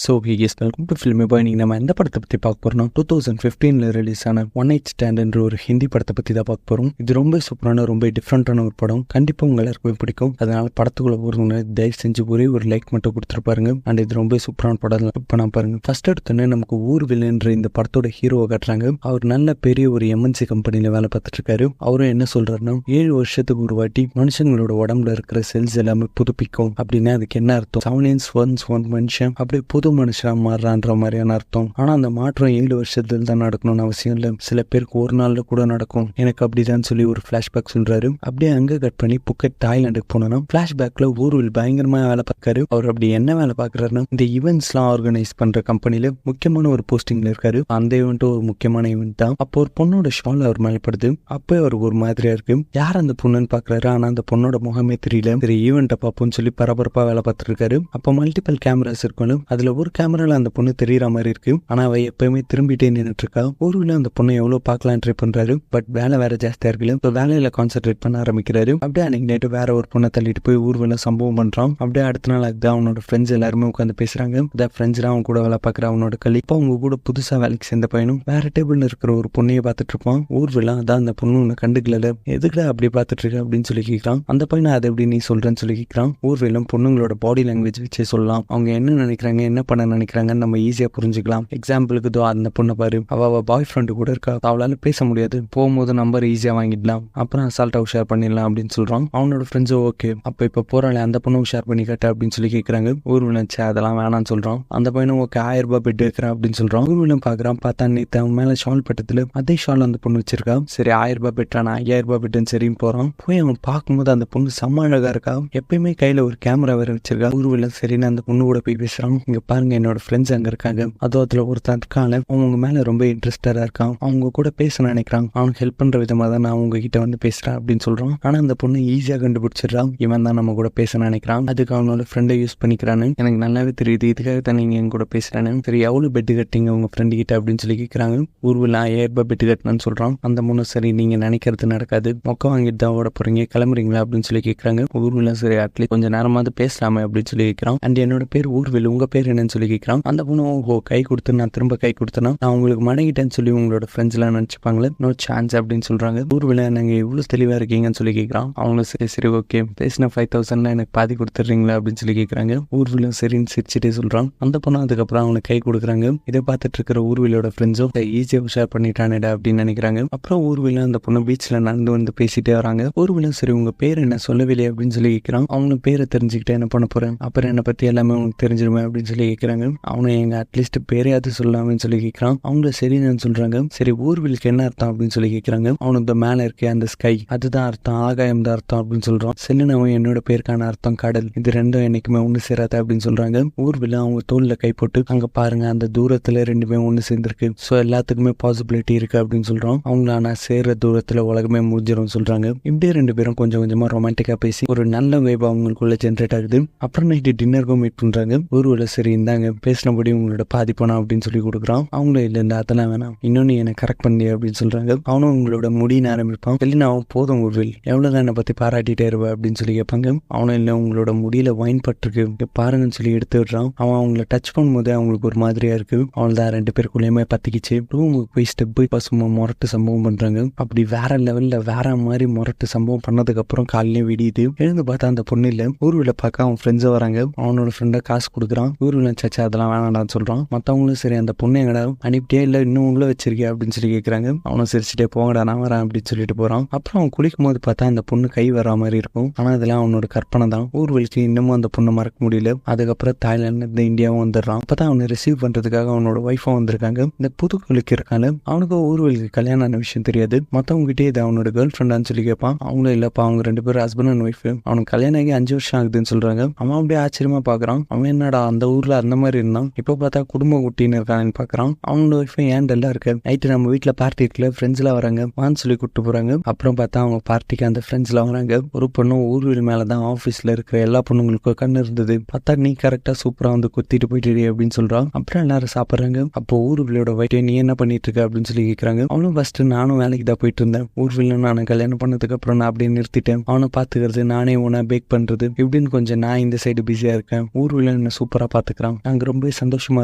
So he's welcome to Filmy Boy. நீங்கள் நம்ம எந்த படத்தை பற்றி பார்க்க போகிறோம்னா 2015 ரிலீஸ் ஆன ஒன் நைட் ஸ்டாண்ட் என்ற ஒரு ஹிந்தி படத்தை பற்றி தான் பார்க்க போகிறோம். இது ரொம்ப சூப்பரான ரொம்ப டிஃப்ரெண்ட்டான ஒரு படம். கண்டிப்பாக உங்கள் எல்லாருக்குமே பிடிக்கும். அதனால் படத்துக்குள்ளே போகிறவங்க தயவு செஞ்சு ஒரே ஒரு லைக் மட்டும் கொடுத்துருப்பாருங்க. அண்ட் இது ரொம்ப சூப்பரான படம். இப்போ நான் பாருங்க, ஃபர்ஸ்ட் எடுத்தோன்னே நமக்கு ஊர்வில்ன்ற இந்த படத்தோட ஹீரோவை காட்டுறாங்க. அவர் நல்ல பெரிய ஒரு எம்என்சி கம்பெனியில் வேலை பார்த்துட்டு இருக்காரு. அவரும் என்ன சொல்றாருன்னா 7 வருஷத்துக்கு ஒரு வாட்டி மனுஷங்களோட உடம்புல இருக்கிற செல்ஸ் எல்லாமே புதுப்பிக்கும். அப்படின்னா அதுக்கு என்ன அர்த்தம்? 7 years once one மனுஷன் அப்படியே புது மனுஷனா மாறுறான்ற மாதிரியான அர்த்தம். ஆனா அந்த மாற்றம் 7 வருஷத்துல தான் நடக்கணும்னு அவசியம் இல்லை. சில பேருக்கு ஒரு நாள்ல கூட நடக்கும். எனக்கு அப்படிதான் சொல்லி ஒரு பிளாஷ்பேக் சொல்றாரு. அப்படியே அங்க கட் பண்ணி புக்கெட் தாய்லாந்துக்கு போனோம்னா பிளாஷ்பேக்ல ஊர்வில் பயங்கரமா வேலை பார்க்காரு. அவர் அப்படி என்ன வேலை பார்க்கறாருன்னா இந்த ஈவெண்ட்ஸ் எல்லாம் ஆர்கனைஸ் பண்ற கம்பெனில முக்கியமான ஒரு போஸ்டிங்ல இருக்காரு. அந்த ஈவெண்ட் ஒரு முக்கியமான ஈவெண்ட் தான். அப்போ ஒரு பொண்ணோட ஷால் அவர் மேலப்படுது. அப்போ அவர் ஒரு மாதிரியா இருக்கு. யார் அந்த பொண்ணுன்னு பாக்குறாரு. ஆனா அந்த பொண்ணோட முகமே தெரியல. சரி ஈவெண்ட்டை பார்ப்போம்னு சொல்லி பரபரப்பா வேலை பார்த்துட்டு இருக்காரு. அப்போ மல்டிபிள் கேமராஸ் இருக்கணும். அதுல ஒரு கேமரால அந்த பொண்ணு தெரியற மாதிரி இருக்கு. ஆனா அவ எப்பயுமே திரும்பிட்டே நின்றுட்டு இருக்கா. ஊர்ல அந்த பொண்ணை எவ்வளவு பார்க்கலாம் ட்ரை பண்றாரு. பட் வேலை வேற ஜாஸ்தியா இருக்குல்ல. இப்போ வேலையில கான்சென்ட்ரேட் பண்ண ஆரம்பிக்கிறாரு. அப்படியே அன்னைக்கு நைட்டு வேற ஒரு பொண்ணை தள்ளிட்டு போய் ஊர்வல சம்பவம் பண்றான். அப்படியே அடுத்த நாள் அதுதான் அவனோட ஃப்ரெண்ட்ஸ் எல்லாருமே உட்காந்து பேசுறாங்க. அதான் ஃப்ரெண்ட்ஸ் அவன் கூட வேலை பார்க்குற அவனோட கலி. இப்போ அவங்க கூட புதுசா வேலைக்கு சேர்ந்த பையனும் வேற டேபிள்ல இருக்கிற ஒரு பொண்ணையை பார்த்துட்டு இருப்பான். ஊர்வல அதான் அந்த பொண்ணு உன்னை கண்டுக்கல, எதுக்குடா அப்படி பார்த்துட்டு இருக்க அப்படின்னு சொல்லி கேட்கிறான். அந்த பையனை அதை எப்படி நீ சொல்றேன்னு சொல்லி கேட்கிறான். ஊர்வலம் பொண்ணுங்களோட பாடி லாங்குவேஜ் வச்சே சொல்லலாம். அவங்க என்ன நினைக்கிறாங்க, என்ன பண்ண நினைக்கிறாங்கன்னு நம்ம ஈஸியா புரிஞ்சுக்கலாம். எக்ஸாம்பிளுக்கு தோ அந்த பொண்ணை பாரு, அவ பாய் ஃப்ரெண்டு கூட இருக்கா, அவளால பேச முடியாது, போகும்போது நம்பர் ஈஸியா வாங்கிடலாம், அப்புறம் அசால்ட்டா ஷேர் பண்ணிடலாம் அப்படின்னு சொல்றான். அவனோட ஃப்ரெண்ட்ஸும் ஓகே, அப்ப இப்ப போறாள் அந்த பொண்ணு ஷேர் பண்ணி கேட்ட அப்படின்னு சொல்லி கேட்கறாங்க. ஊர்வலம் அதெல்லாம் வேணாம்னு சொல்றான். அந்த பையனும் ஓகே 1000 ரூபாய் பெட் வைக்கிறான் அப்படின்னு சொல்றான். ஊர்வலம் பாக்குறான். பார்த்தா நேத்து அவன் மேல ஷால் பட்டத்துல அதே ஷால் அந்த பொண்ணு வச்சிருக்கா. சரி 1000 ரூபாய் பெட்டானா 5000 ரூபாய் பெட்டுன்னு சரின்னு போறான். போய் அவன் பார்க்கும்போது அந்த பொண்ணு செம்ம அழகா இருக்கா. எப்பயுமே கையில ஒரு கேமரா வேற வச்சிருக்கா. ஊர்வலம் சரின்னு அந்த பொண்ணு கூட போய் பேசுறான். இங்க பாருங்க என்னோட ஃப்ரெண்ட்ஸ் அங்க இருக்காங்க, அதோ அதுல ஒருத்தன் இருக்காங்க, அவங்க மேல ரொம்ப இன்ட்ரெஸ்டடா இருக்கான், அவங்க கூட பேச நினைக்கிறான், அவனுக்கு ஹெல்ப் பண்ற விதமா தான் நான் அவங்க கிட்ட வந்து பேசுறேன் அப்படின்னு சொல்றான். ஆனா அந்த பொண்ணு ஈஸியா கண்டுபிடிச்சிடறான் இவன் தான் நம்ம கூட பேச நினைக்கிறான். அதுக்கு அவனோட ஃப்ரெண்டை யூஸ் பண்ணிக்கிறான்னு எனக்கு நல்லாவே தெரியுது, இதுக்காக தான் நீங்க என் கூட பேசுறானு. சரி எவ்வளவு பெட்டு கட்டிங்க உங்க ஃப்ரெண்டு கிட்ட அப்படின்னு சொல்லி கேட்கறாங்க. ஊர்வலம் 5000 ரூபாய் பெட்டு கட்டினான்னு சொல்றான். அந்த பொண்ணு சரி நீங்க நினைக்கிறது நடக்காது, மொக்க வாங்கிட்டு தான் ஓட போறீங்க, கிளம்புறீங்களா அப்படின்னு சொல்லி கேட்கறாங்க. ஊர்வலம் சரி அட்லீஸ்ட் கொஞ்சம் நேரமாவது பேசலாமே அப்படின்னு சொல்லி கேட்கறான். அண்ட் என்னோட பேர் ஊர்வில், உங்க பேர் என்னன்னு சொல்லி கேட்கறான். அந்த பொண்ணு ஓஹோ கை கொடுத்து நான் திரும்ப கை கொடுத்தேன்னா நான் உங்களுக்கு மடங்கிட்டேன்னு சொல்லி உங்களோட ஃப்ரெண்ட்ஸ் எல்லாம் நினைச்சுப்பாங்களே, நோ சான்ஸ் அப்படின்னு சொல்றாங்க. ஊர்வில் நாங்க இவ்வளவு தெளிவா இருக்கீங்கன்னு சொல்லி கேட்கறான். அவங்களும் சரி சரி ஓகே பேசின 5000 எனக்கு பாதி கொடுத்துறீங்களா அப்படின்னு சொல்லி கேட்கறாங்க. ஊர்விலும் சரின்னு சிரிச்சுட்டே சொல்றான். அந்த பொண்ணு அதுக்கப்புறம் அவனுக்கு கை கொடுக்குறாங்க. இதை பார்த்துட்டு இருக்கிற ஊர்விலோட ஃப்ரெண்ட்ஸும் ஈஸியா ஷேர் பண்ணிட்டானேடா அப்படின்னு நினைக்கிறாங்க. அப்புறம் ஊர்வில அந்த பொண்ணு பீச்ல நடந்து வந்து பேசிட்டே வராங்க. ஊர்விலும் சரி உங்க பேர் என்ன சொல்லவில்லை அப்படின்னு சொல்லி கேட்கிறான். அவனும் பேரை தெரிஞ்சுக்கிட்டே என்ன பண்ண போறேன், அப்புறம் என்னை பத்தி எல்லாமே உனக்கு தெரிஞ்சிருமே அப்படின்னு சொல்லி கேட்கறாங்க. அவனை எங்க அட்லீஸ்ட் பேரையாவது சொல்லலாம்னு சொல்லி கேட்கறான். அவங்கள சரின்னு சொல்றாங்க. சரி ஊர்விலுக்கு என்ன அர்த்தம் அப்படின்னு சொல்லி கேட்கறாங்க. அவனுக்கு மேல இருக்கே அந்த ஸ்கை அதுதான் அர்த்தம், ஆகாயம் தான் அர்த்தம் அப்படின்னு சொல்றான். செல்லுன்னு அவன் என்னோட பேருக்கான அர்த்தம் கடல், இது ரெண்டும் என்னைக்குமே ஒண்ணு சேராத அப்படின்னு சொல்றாங்க. ஊர்வில அவங்க தோல்ல கை போட்டு அங்க பாருங்க அந்த தூரத்துல ரெண்டுமே ஒண்ணு சேர்ந்திருக்கு, சோ எல்லாத்துக்குமே பாசிபிலிட்டி இருக்கு அப்படின்னு சொல்றான். அவங்கள நான் சேர்ற தூரத்துல உலகமே முடிஞ்சிடும் சொல்றாங்க. இப்படியே ரெண்டு பேரும் கொஞ்சம் கொஞ்சமா ரொமான்டிக்கா பேசி ஒரு நல்ல வைப் அவங்களுக்குள்ள ஜென்ரேட் ஆகுது. அப்புறம் நைட்டு டின்னருக்கும் மீட் பண்றாங்க. ஊர்வல சரி இந்தாங்க பேசினபடி உங்களோட பாதி பணம் அப்படின்னு சொல்லி கொடுக்குறான். அவங்களும் இல்ல இந்த அதெல்லாம் வேணாம், இன்னொன்னு என்னை கரெக்ட் பண்ணி அப்படின்னு சொல்றாங்க. அவனும் உங்களோட முடின்னு ஆரம்பிப்பான். இல்லைன்னா அவன் போதும் ஊர்வில் எவ்வளவுதான் என்னை பத்தி பாராட்டிட்டே இருவ அப்படின்னு சொல்லி கேட்பாங்க. அவனும் இல்லை உங்களோட முடியில வைன் பட்டிருக்கு பாருங்கன்னு சொல்லி எடுத்து விடுறான். அவன் அவங்கள டச் பண்ணும்போது அவங்களுக்கு ஒரு மாதிரியா இருக்கு. அவள்தான் ரெண்டு பேருக்குள்ளேயுமே பத்திக்கிச்சு. ரூமுக்கு போய் ஸ்டெப் பை பசுமா முரட்டு சம்பவம் பண்றாங்க. அப்படி வேற லெவல்ல வேற மாதிரி முரட்டு சம்பவம் பண்ணதுக்கு அப்புறம் காலையிலேயே விடியுது. எழுந்து பார்த்தா அந்த பொண்ணு இல்ல. ஊர்வல பார்க்க அவன் ஃப்ரெண்ட்ஸை வராங்க. அவனோட ஃப்ரெண்டை காசு கொடுக்குறான். ஊர்வல சச்சா அதெல்லாம் வேணாடான்னு சொல்றான். மத்தவங்களும் சரி அந்த பொண்ணு எங்கடா அனுப்பிட்டே இல்ல இன்னும் உள்ள வச்சிருக்கியா அப்படின்னு சொல்லி கேட்கறாங்க. அவனும் சிரிச்சுட்டே போங்கடா நான் வரேன் அப்படின்னு சொல்லிட்டு போறான். அப்புறம் அவன் குளிக்கும் போது பார்த்தா அந்த பொண்ணு கை வர மாதிரி இருக்கும். ஆனா அதெல்லாம் அவனோட கற்பனை தான். ஊர்வலுக்கு இன்னமும் அந்த பொண்ணை மறக்க முடியல. அதுக்கப்புறம் தாய்லாந்து இந்த இந்தியாவும் வந்துடுறான். அப்பதான் அவனை ரிசீவ் பண்றதுக்காக அவனோட ஒய்ஃபும் வந்திருக்காங்க. இந்த புதுக்குழுக்கு இருக்காங்க. அவனுக்கு ஊர்வலுக்கு கல்யாணம் ஆன விஷயம் தெரியாது. மத்தவங்க கிட்டே இது அவனோட கேர்ள் ஃப்ரெண்டான்னு சொல்லி கேட்பான். அவங்களும் இல்லப்பா அவங்க ரெண்டு பேரும் ஹஸ்பண்ட் அண்ட் ஒய்ஃப், அவனுக்கு கல்யாணம் ஆகி 5 வருஷம் ஆகுதுன்னு சொல்றாங்க. அவன் அப்படியே ஆச்சரியமா பாக்குறான். அவன் என்னடா அந்த ஊர்ல அந்த மாதிரி இருந்தான், இப்ப பார்த்தா குடும்ப குட்டின்னு இருக்கான்னு பாக்குறான். அவனோட ஒய்ஃப் ஏன் டல்லா இருக்கு, நைட்டு நம்ம வீட்டுல பார்ட்டி இருக்குல்ல ஃப்ரெண்ட்ஸ் எல்லாம் வராங்க வான்னு சொல்லி கூப்பிட்டு போறாங்க. அப்புறம் பார்த்தா அவங்க பார்ட்டிக்கு அந்த ஃப்ரெண்ட்ஸ் எல்லாம் வராங்க. ஒரு பொண்ணு ஊர்வில் மேலதான் ஆபீஸ்ல இருக்கிற எல்லா பொண்ணுங்களுக்கும் கண்ணு இருந்தது. பார்த்தா நீ கரெக்டா சூப்பரா வந்து குத்திட்டு போயிட்டு அப்படின்னு சொல்றான். அப்புறம் எல்லாரும் சாப்பிடுறாங்க. அப்போ ஊர்விலோட வைட்டே நீ என்ன பண்ணிட்டு இருக்க அப்படின்னு சொல்லி கேட்கறாங்க. அவனும் ஃபர்ஸ்ட் நானும் வேலைக்கு தான் போயிட்டு இருந்தேன், ஊர்வில நான் கல்யாணம் பண்ணதுக்கு அப்புறம் நான் அப்படியே நிறுத்திட்டேன், அவனை பாத்துக்கிறது நானே உன பேக் பண்றது இப்படின்னு கொஞ்சம் நான் இந்த சைடு பிஸியா இருக்கேன், ஊர்வில என்ன சூப்பரா பாத்துக்கிறான் பாக்குறான். நாங்க ரொம்ப சந்தோஷமா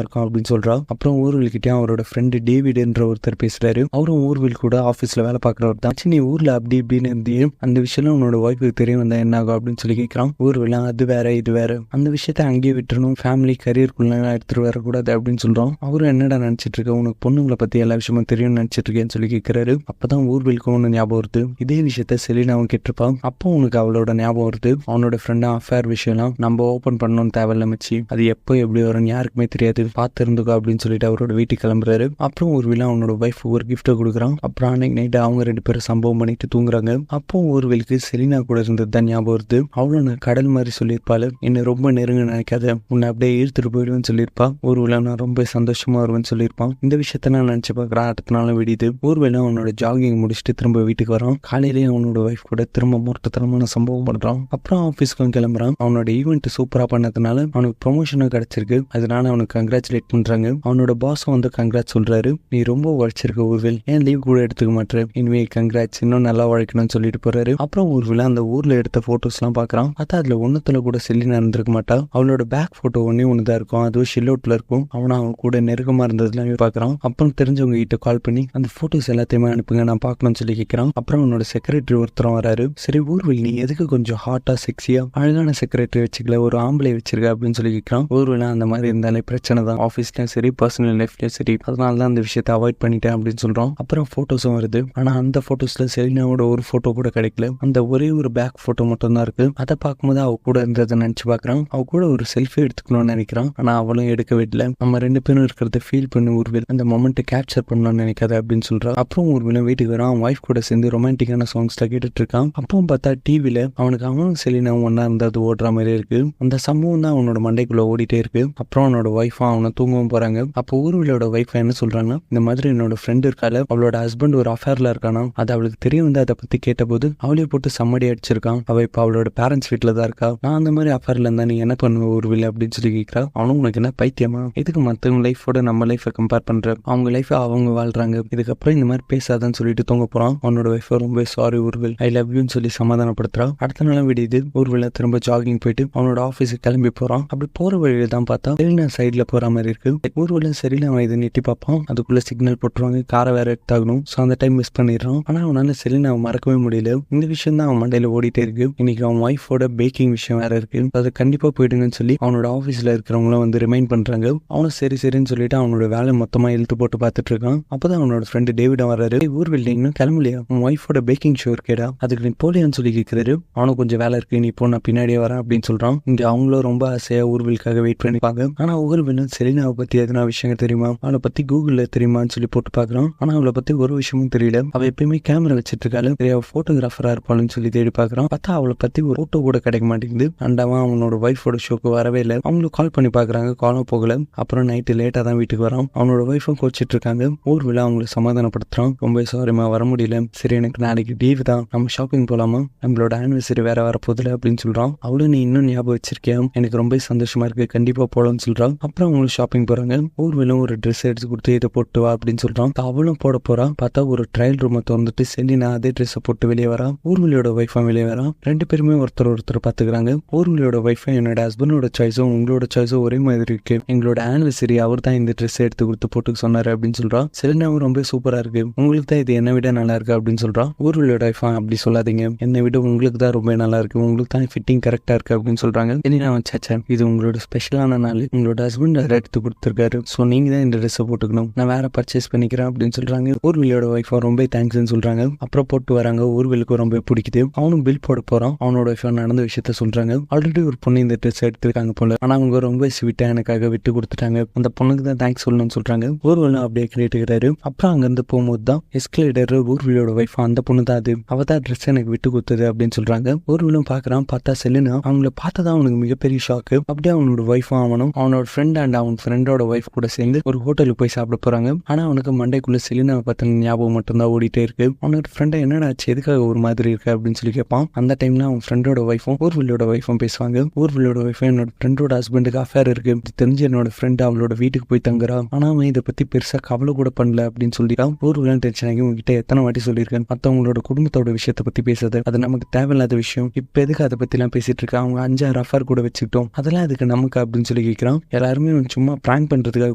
இருக்கோம் அப்படின்னு சொல்றா. அப்புறம் ஊர்வில் கிட்டே அவரோட ஃப்ரெண்டு டேவிட் என்ற ஒருத்தர் பேசுறாரு. அவரும் ஊர்வில் கூட ஆபீஸ்ல வேலை பாக்குறவர் தான். நீ ஊர்ல அப்படி இப்படின்னு இருந்து அந்த விஷயம் உன்னோட ஒய்ஃபுக்கு தெரிய வந்தா என்ன ஆகும் அப்படின்னு சொல்லி கேட்கிறான். ஊர்வில் அது வேற இது வேற, அந்த விஷயத்த அங்கேயே விட்டுறணும், ஃபேமிலி கரியருக்குள்ள எடுத்துட்டு வரக்கூடாது அப்படின்னு சொல்றோம். அவரும் என்னடா நினைச்சிட்டு இருக்க, உனக்கு பொண்ணுங்களை பத்தி எல்லா விஷயமும் தெரியும்னு நினைச்சிட்டு இருக்கேன்னு சொல்லி கேட்கிறாரு. அப்பதான் ஊர்விலுக்கு ஒண்ணு ஞாபகம் வருது. இதே விஷயத்த செலினாவும் கேட்டிருப்பான். அப்போ உனக்கு அவளோட ஞாபகம் வருது. அவனோட ஃப்ரெண்டா அஃபேர் விஷயம்லாம் நம்ம ஓபன் பண்ணணும்னு தேவையில்ல மச்சி, அது எப்போ எப்படி வரும்னு யாருக்குமே தெரியாது, பார்த்து இருந்துக்கோ அப்படின்னு சொல்லிட்டு அவரோட வீட்டுக்கு கிளம்புறாரு. அப்புறம் ஊர்வில அவனோட ஒய்ஃப் ஒரு கிஃப்ட் கொடுக்குறான். அப்புறம் அன்னைக்கு நைட்டு அவங்க 2 பேரும் சம்பவம் பண்ணிட்டு தூங்குறாங்க. அப்போ ஊர்விலுக்கு செலினா கூட இருந்தது தான் ஞாபகம் வருது. அவளும் கடல் மாதிரி சொல்லியிருப்பாள், என்ன ரொம்ப நெருங்க நினைக்காத, உன்னை அப்படியே ஈர்த்துட்டு போயிடுவேன்னு சொல்லியிருப்பா. ஊர்வில நான் ரொம்ப சந்தோஷமா வருவேன்னு சொல்லியிருப்பான். இந்த விஷயத்த நான் நினைச்சு பார்க்குறேன். அடுத்த நாளும் விடியுது. ஊர்வில அவனோட ஜாகிங் முடிச்சுட்டு திரும்ப வீட்டுக்கு வரான். காலையிலேயே அவனோட ஒய்ஃப் கூட திரும்ப மூர்த்தத்தனமான சம்பவம் பண்றான். அப்புறம் ஆஃபீஸ்க்கு கிளம்புறான். அவனோட ஈவெண்ட் சூப்பரா பண்ணதுனால அவனுக்கு ப்ரொமோஷனும் கிடைச்சிருக்கு. அதனால அவனுக்கு கங்க்ராச்சுலேட் பண்றாங்க. அவனோட பாஸும் கங்க்ராட்ஸ் சொல்றாரு. நீ ரொம்ப உழைச்சிருக்க ஊர்வில், ஏன் லீவ் கூட எடுத்துக்க மாட்டேன், இனிமே கங்க்ராட்ஸ், இன்னும் நல்லா உழைக்கணும்னு சொல்லிட்டு போறாரு. அப்புறம் ஊர்வில் அந்த ஊர்ல எடுத்த போட்டோஸ் எல்லாம் பாக்குறான். பார்த்தா அதுல ஒன்னத்துல கூட செலினா இருந்திருக்க மாட்டா. அவளோட பேக் போட்டோ ஒண்ணுதான் இருக்கும், அதுவும் ஷில்லோட்ல இருக்கும். அவன் கூட நெருக்கமா இருந்ததுலாம் பாக்குறான். அப்புறம் தெரிஞ்சவங்க கிட்ட கால் பண்ணி அந்த போட்டோஸ் எல்லாத்தையுமே அனுப்புங்க, நான் பார்க்கணும்னு சொல்லி கேட்கிறான். அப்புறம் அவனோட செக்ரட்டரி ஒருத்தரம் வராரு. சரி ஊர்வில், நீ எதுக்கு கொஞ்சம் ஹாட்டா செக்ஸியா அழகான செக்ரட்டரி வச்சுக்கல, ஒரு ஆம்பளை வச்சிருக்க அப்படின்னு சொல்லி கேட்கிறான். ஊர்வில் அந்த மாதிரி இருந்தாலே பிரச்சனை தான், ஆஃபீஸ்லயும் சரி பர்சனல் லைஃப்லயும் சரி, அதனால தான் அந்த விஷயத்தை அவாய்ட் பண்ணிட்டேன் அப்படின்னு சொல்றான். அப்புறம் போட்டோஸும் வருது. ஆனா அந்த போட்டோஸ்ல செலினாவோட ஒரு போட்டோ கூட கிடைக்கல. அந்த ஒரே ஒரு பேக் போட்டோ மட்டும் தான் இருக்கு. அதை பார்க்கும்போது அவ கூட இருந்ததை நினைச்சு பாக்குறான். அவ கூட ஒரு செல்ஃபி எடுத்துக்கணும்னு நினைக்கிறான். ஆனா அவளும் எடுக்க விடல. நம்ம 2 பேரும் இருக்கிறத ஃபீல் பண்ணி ஊர்வில் அந்த மொமெண்ட்டை கேப்சர் பண்ணணும்னு நினைக்காத அப்படின்னு சொல்றான். அப்புறம் ஊர்விலும் வீட்டுக்கு வரான். அவன் ஒய்ஃப் கூட சேர்ந்து ரொமான்டிக்கான சாங்ஸ்ல கேட்டுட்டு இருக்கான். அப்புறம் பார்த்தா டிவில அவனுக்கு அவனும் செலினாவும் ஒன்னா இருந்தாது ஓடுற மாதிரி இருக்கு. அந்த சம்பவம் தான் அவனோட மண்டைக்குள்ள ஓடிட்டே இருக்கு. அப்புறம் அவனோட ஒய்ஃபா அவனை தூங்கவும் போறாங்க. அப்போ ஊர்விலோட ஒய்ஃப் என்ன சொல்றாங்கன்னா, இந்த மாதிரி என்னோட ஃப்ரெண்ட் இருக்கால, அவளோட ஹஸ்பண்ட் ஒரு அஃபேர்ல இருக்கானா, அது அவளுக்கு தெரிய வந்து அதை பத்தி கேட்டபோது அவளையே போட்டு சம்மடி அடிச்சிருக்கான். அவ இப்ப அவளோட பேரண்ட்ஸ் வீட்டுல தான் இருக்கா. நான் அந்த மாதிரி அஃபேர்ல இருந்தா நீ என்ன பண்ணுவ ஊர்வில் அப்படின்னு சொல்லி கேட்கிறா. அவனும் உனக்கு என்ன பைத்தியமா, எதுக்கு மத்தவங்க லைஃபோட நம்ம லைஃபை கம்பேர் பண்ற, அவங்க லைஃப அவங்க வாழ்றாங்க, இதுக்கப்புறம் இந்த மாதிரி பேசாதான்னு சொல்லிட்டு தூங்க போறான். அவனோட ஒய்ஃப் ரொம்ப சாரி ஊர்வில், ஐ லவ் யூன்னு சொல்லி சமாதானப்படுத்துறா. அடுத்த நாள் விடியுது. ஊர்வில் திரும்ப ஜாகிங் போயிட்டு அவனோட ஆஃபீஸுக்கு கிளம்பி போறான். அப்படி போற வழியில தான் பார்த்தா செலினா சைட்ல போற மாதிரி இருக்கு. ஊர்வில் சரியில்லை, அவன் இதை நெட்டி பார்ப்பான். அதுக்குள்ள சிக்னல் போட்டுருவாங்க, காரை வேற எடுத்தாகணும். ஸோ அந்த டைம் மிஸ் பண்ணிடுறான். ஆனா அவனால செலினாவை மறக்கவே முடியல. இந்த விஷயம் தான் அவன் மண்டையில ஓடிட்டே இருக்கு. இன்னைக்கு அவன் ஒய்ஃபோட பேக்கிங் விஷயம் வேற இருக்கு, அது கண்டிப்பா போயிடுங்கன்னு சொல்லி அவனோட ஆஃபீஸ்ல இருக்கிறவங்களும் ரிமைண்ட் பண்றாங்க. அவனும் சரி சரின்னு சொல்லிட்டு அவனோட வேலை மொத்தமா இழுத்து போட்டு பார்த்துட்டு இருக்கான். அப்பதான் அவனோட ஃப்ரெண்டு டேவிட் வர்றாரு. ஊர்வில் இன்னும் கிளம்பலையா, உன் ஒய்ஃபோட பேக்கிங் ஷோ இருக்கேடா, அதுக்கு நீ போலியான்னு சொல்லி கேட்கிறாரு. அவனுக்கு கொஞ்சம் வேலை இருக்கு, நீ போ, நான் பின்னாடியே வரேன் அப்படின்னு சொல்றான். இங்க அவங்களும் ரொம்ப ஆசையா ஊர்விலுக்காக வெயிட் பண்ணிப்பாங்க. ஆனா ஊர்விலும் செலினாவை பத்தி எதனா விஷயம் தெரியுமா, அவளை பத்தி கூகுள்ல தெரியுமான்னு சொல்லி போட்டு பாக்குறான். ஆனா அவளை பத்தி ஒரு விஷயமும் தெரியல. அவ எப்பயுமே கேமரா வச்சிட்டு இருக்காளு, போட்டோகிராஃபரா இருப்பாளுன்னு சொல்லி தேடி பாக்குறான். பார்த்தா அவளை பத்தி ஒரு போட்டோ கூட கிடைக்க மாட்டேங்குது. அண்டாவா அவனோட ஒய்ஃபோட ஷோக்கு வரவே இல்லை. அவங்களும் கால் பண்ணி பாக்குறாங்க, காலும் போகல. அப்புறம் நைட்டு லேட்டா தான் வீட்டுக்கு வரான். அவனோட ஒய்ஃபும் கோச்சிட்டு இருக்காங்க. ஊர்வில அவங்களை சமாதானப்படுத்துறான். ரொம்ப சாரிமா, வர முடியல, சரி எனக்கு நாளைக்கு லீவ் தான், நம்ம ஷாப்பிங் போலாமா, நம்மளோட ஆனிவர்சரி வேற வர போதில்ல அப்படின்னு சொல்றான். அவளும் நீ இன்னும் ஞாபகம் வச்சிருக்கியா, எனக்கு ரொம்ப சந்தோஷமா இருக்கு, கண்டிப்பா போலாம்னு சொல்றான். அப்புறம் அவங்களும் ஷாப்பிங் போறாங்க. ஊர்விலும் ஒரு ட்ரெஸ் எடுத்து கொடுத்து இதை போட்டு வா அப்படின்னு சொல்றான். அவளும் போட போறா. பார்த்தா ஒரு ட்ரையல் ரூமை திறந்துட்டு செலினா அதே ட்ரெஸ் போட்டு வெளியே வரா. ஊர்விலியோட ஒய்ஃபா வெளியே வரா. 2 பேருமே ஒருத்தர் பாத்துக்கிறாங்க. ஊர்விலியோட ஒய்ஃபா, என்னோட ஹஸ்பண்டோட சாய்ஸும் உங்களோட சாய்ஸும் ஒரே மாதிரி இருக்கு, எங்களோட ஆனிவர்சரி அவர் தான் இந்த ட்ரெஸ் எடுத்து கொடுத்து போட்டு சொன்னாரு அப்படின்னு சொல்றா. செலினாவும் ரொம்ப சூப்பரா இருக்கு, உங்களுக்கு தான் இது என்னை விட நல்லா இருக்கு அப்படின்னு சொல்றா. ஊர்விலியோட ஒய்ஃபா, அப்படி சொல்லாதீங்க, என்னை விட உங்களுக்கு தான் ரொம்ப நல்லா இருக்கு, உங்களுக்கு தான் ஃபிட்டிங் கரெக்டா இருக்கு அப்படின்னு சொல்றாங்க. செலினா, சச்சா, இது உங்களோட ஸ்பெஷலான நாள், உங்களோட ஹஸ்பண்ட் அதை எடுத்து கொடுத்துருக்காரு, ஸோ நீங்க தான் இந்த ட்ரெஸ்ஸை போட்டுக்கணும், நான் வேற பர்ச்சேஸ் பண்ணிக்கிறேன் அப்படின்னு சொல்றாங்க. ஊர்விலியோட ஒய்ஃபா ரொம்ப தேங்க்ஸ்ன்னு சொல்றாங்க. அப்புறம் போட்டு வராங்க. ஊர்விலுக்கு ரொம்ப பிடிக்குது. அவனும் பில் போட போறான். அவனோட ஒய்ஃபா நடந்த விஷயத்த சொல்றாங்க. ஆல்ரெடி ஒரு பொண்ணு இந்த ட்ரெஸ் எடுத்துருக்காங்க போல, ஆனா அவங்க ரொம்ப ஸ்வீட்டா எனக்காக விட்டு கொடுத்துட்டாங்க, அந்த பொண்ணுக்கு தான் தேங்க்ஸ் சொல்லணும்னு சொல்றாங்க. ஊர்வலம் அப்படியே கேட்டுக்கிறாரு. அப்புறம் அங்க இருந்து போகும்போது தான் எஸ்கலேட்டர் ஊர்விலியோட ஒய்ஃபா, அந்த பொண்ணு தான் அது, அவ தான் ட்ரெஸ் எனக்கு விட்டு கொடுத்தது அப்படின்னு சொல்றாங்க. ஊர்வலம் பாக்குறான். பார்த்தா செலினா. அவங்கள பார்த்ததான் அவனுக்கு மிகப்பெரிய ஷாக்கு. அப்படியே அவனோட ஒய்ஃபா அவனும் அவனோட ஃப்ரெண்ட் அண்ட் அவன் ஃப்ரெண்டோட ஒய்ஃப் கூட சேர்ந்து ஒரு ஹோட்டலுக்கு போய் சாப்பிட போறாங்க. ஆனா அவனுக்கு மண்டைக்குள்ள செலினாவை பத்தின ஞாபகம் மட்டும்தான் ஓடிட்டே இருக்கு. அவனோட ஃப்ரெண்டை என்னடா ஆச்சு, எதுக்காக ஒரு மாதிரி இருக்கு அப்படின்னு சொல்லி கேட்பான். அந்த டைம்ல அவன் ஃப்ரெண்டோட ஒய்ஃபும் ஊர்விலியோட ஒய்ஃபும் பேசுவாங்க. ஊர்விலியோட ஒய்ஃபும், என்னோட ஃப்ரெண்டோட ஹஸ்பண்டுக்கு அஃபேர் இருக்கு, தெரிஞ்சு என்னோட ஃப்ரெண்ட் அவளோட வீட்டுக்கு போய் தங்குறா, ஆனா அவன் இதை பத்தி பெருசா கவலை கூட பண்ணல அப்படின்னு சொல்லிட்டான். ஊர்விலாம் டென்ஷன் ஆகி, உங்ககிட்ட எத்தனை வாட்டி சொல்லியிருக்கேன், மத்தவங்களோட குடும்பத்தோட விஷயத்த பத்தி பேசுறது, அது நமக்கு தேவையில்லாத விஷயம், இப்ப எதுக்கு அதை பத்தி எல்லாம் பேசிட்டு இருக்கா, அவங்க 5-6 அஃபேர் கூட வச்சுக்கிட்டோம், அதெல்லாம் அதுக்கு நமக்கு அப்படின்னு அப்படின்னு சொல்லி கேட்குறான். எல்லாருமே அவன் சும்மா பிராங்க் பண்ணுறதுக்காக